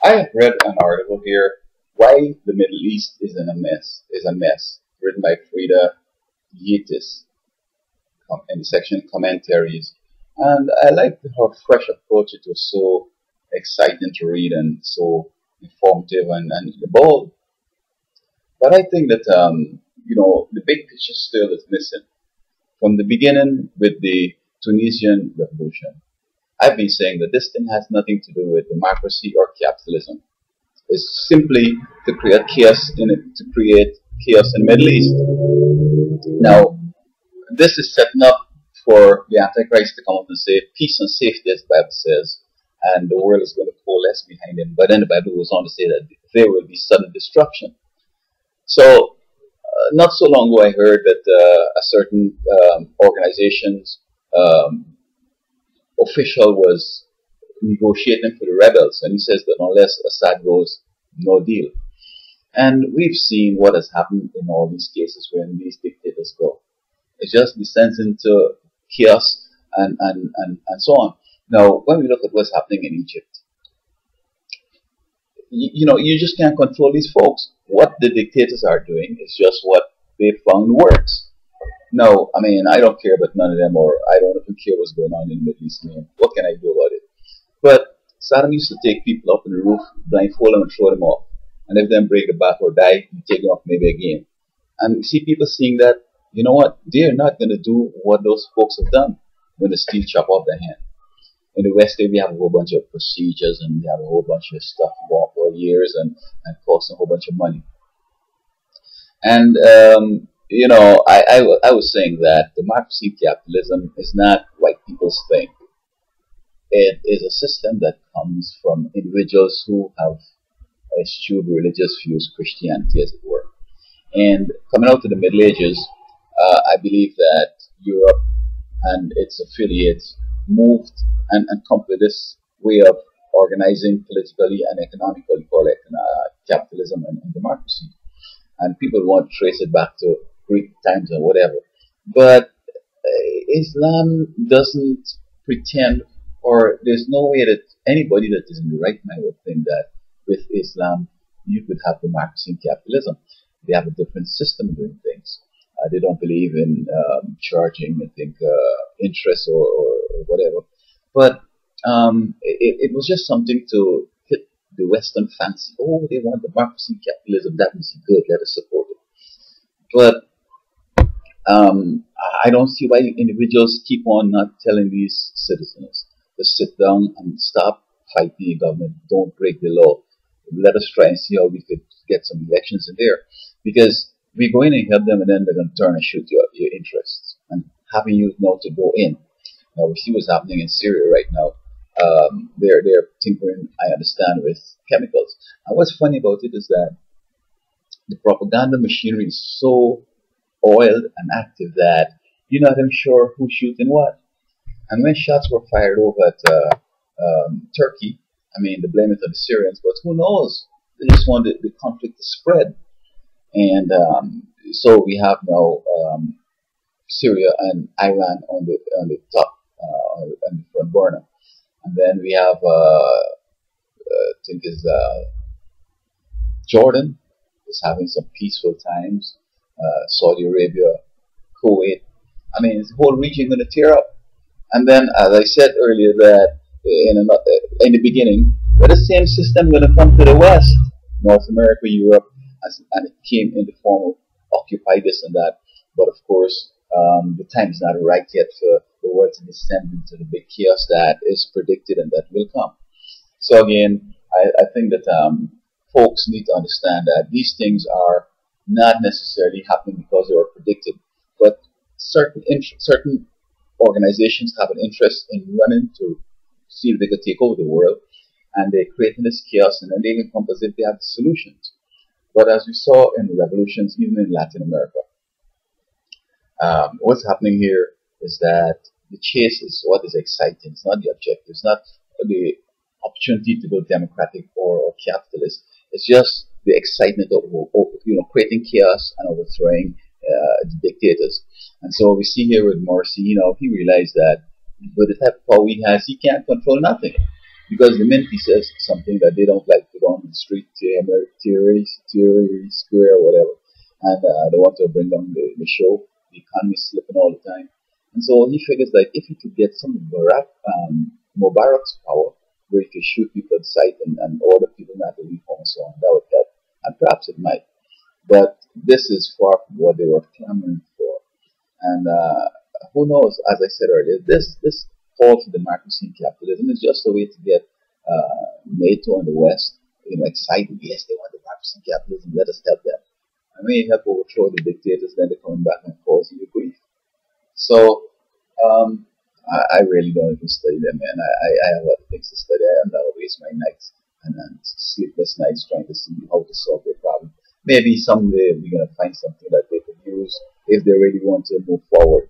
I have read an article here, Why the Middle East is a mess, written by Frida Yetis in the section commentaries. And I liked her fresh approach. It was so exciting to read and so informative and bold. But I think that, the big picture still is missing. From the beginning with the Tunisian revolution, I've been saying that this thing has nothing to do with democracy or capitalism. It's simply to create chaos in it, to create chaos in the Middle East. Now, this is setting up for the Antichrist to come out and say peace and safety, as the Bible says, and the world is going to coalesce behind him. But then the Bible goes on to say that there will be sudden destruction. So, not so long ago, I heard that a certain organization's official was negotiating for the rebels, and he says that unless Assad goes, no deal. And we've seen what has happened in all these cases when these dictators go. It just descends into chaos and so on. Now, when we look at what's happening in Egypt, you just can't control these folks. What the dictators are doing is just what they found works. No, I mean, I don't care about none of them, or I don't even care what's going on in the Middle East. Man. What can I do about it? But Saddam used to take people up on the roof, blindfold them and throw them off. And if them break the back or die, you take them off maybe again. And you see people seeing that, you know what, they're not going to do what those folks have done when the steel chop off their hand. In the West, we have a whole bunch of procedures and we have a whole bunch of stuff going on for years and costs a whole bunch of money. And, I was saying that democracy capitalism is not white people's thing. It is a system that comes from individuals who have eschewed religious views, Christianity as it were. And coming out of the Middle Ages, I believe that Europe and its affiliates moved and come with this way of organizing politically and economically, call it capitalism and democracy. And people want to trace it back to Greek times or whatever. But Islam doesn't pretend, or there's no way that anybody that is in the right mind would think that with Islam you could have democracy and capitalism. They have a different system of doing things. They don't believe in charging, I think, interest or whatever. But it was just something to hit the Western fancy. Oh, they want democracy and capitalism. That must be good. Let us support it. But I don't see why individuals keep on not telling these citizens to sit down and stop fighting the government. Don't break the law. Let us try and see how we could get some elections in there. Because we go in and help them, and then they're going to turn and shoot your interests. And having you now to go in. Now, we see what's happening in Syria right now. They're tinkering, I understand, with chemicals. And what's funny about it is that the propaganda machinery is so oiled and active that you're not even sure who's shooting what. And when shots were fired over at Turkey, I mean, they blame it on the Syrians, but who knows? They just wanted the conflict to spread. And so we have now Syria and Iran on the top, on the front burner. And then we have, I think is Jordan is having some peaceful times. Saudi Arabia, Kuwait. I mean, the whole region going to tear up. And then, as I said earlier, that in the beginning, but the same system going to come to the West, North America, Europe, and it came in the form of occupy this and that. But of course, the time is not right yet for the world to descend into the big chaos that is predicted and that will come. So again, I think that folks need to understand that these things are not necessarily happening because they were predicted, but certain organizations have an interest in running to see if they could take over the world, and they're creating this chaos, and then they can come as if they have the solutions. But as we saw in the revolutions, even in Latin America, what's happening here is that the chase is what is exciting. It's not the objective. It's not the opportunity to go democratic or capitalist. It's just the excitement of creating chaos and overthrowing the dictators. And so we see here with Morsi, he realized that with the type of power he has, he can't control nothing. because the Minty says something that they don't like put on the street, theory square, whatever, and they want to bring down the show. The economy is slipping all the time, and so he figures that if he could get some of Mubarak's power, where he could shoot people at sight and order people not to leave home and so on, that would help, and perhaps it might. But this is far from what they were clamoring for, and who knows? As I said earlier, this call for democracy and capitalism is just a way to get NATO and the West, excited. Yes, they want democracy and capitalism. Let us help them. I mean, help overthrow the dictators. Then they're coming back and causing you grief. So I really don't even study them, man. I have other things to study. I'm not waste my nights and sleepless nights trying to see how to solve their problem. Maybe someday we're gonna find something that they could use if they really want to move forward.